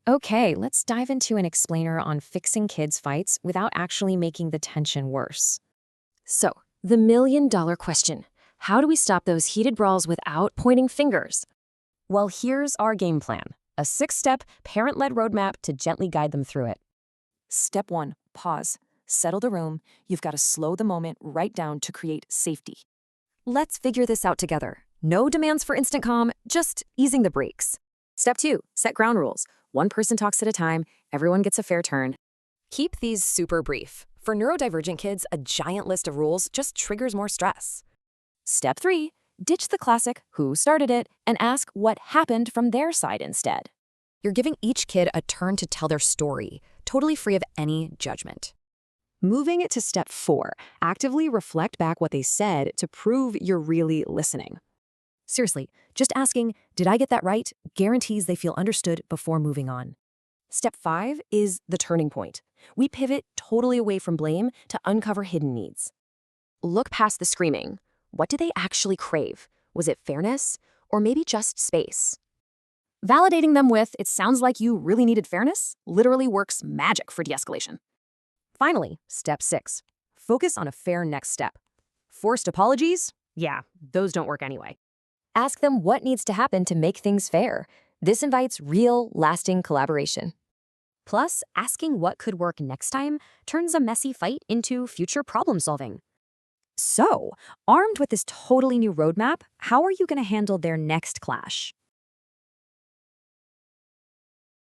Okay, let's dive into an explainer on fixing kids' fights without actually making the tension worse. So, the million-dollar question. How do we stop those heated brawls without pointing fingers? Well, here's our game plan. A 6-step, parent-led roadmap to gently guide them through it. Step 1, pause. Settle the room. You've got to slow the moment right down to create safety. Let's figure this out together. No demands for instant calm, just easing the brakes. Step 2, set ground rules. One person talks at a time, everyone gets a fair turn. Keep these super brief. For neurodivergent kids, a giant list of rules just triggers more stress. Step 3, ditch the classic who started it and ask what happened from their side instead. You're giving each kid a turn to tell their story, totally free of any judgment. Moving it to step 4, actively reflect back what they said to prove you're really listening. Seriously, just asking, did I get that right, guarantees they feel understood before moving on. Step 5 is the turning point. We pivot totally away from blame to uncover hidden needs. Look past the screaming. What do they actually crave? Was it fairness? Or maybe just space? Validating them with, it sounds like you really needed fairness, literally works magic for de-escalation. Finally, step 6. Focus on a fair next step. Forced apologies? Yeah, those don't work anyway. Ask them what needs to happen to make things fair. This invites real, lasting collaboration. Plus, asking what could work next time turns a messy fight into future problem solving. So, armed with this totally new roadmap, how are you going to handle their next clash?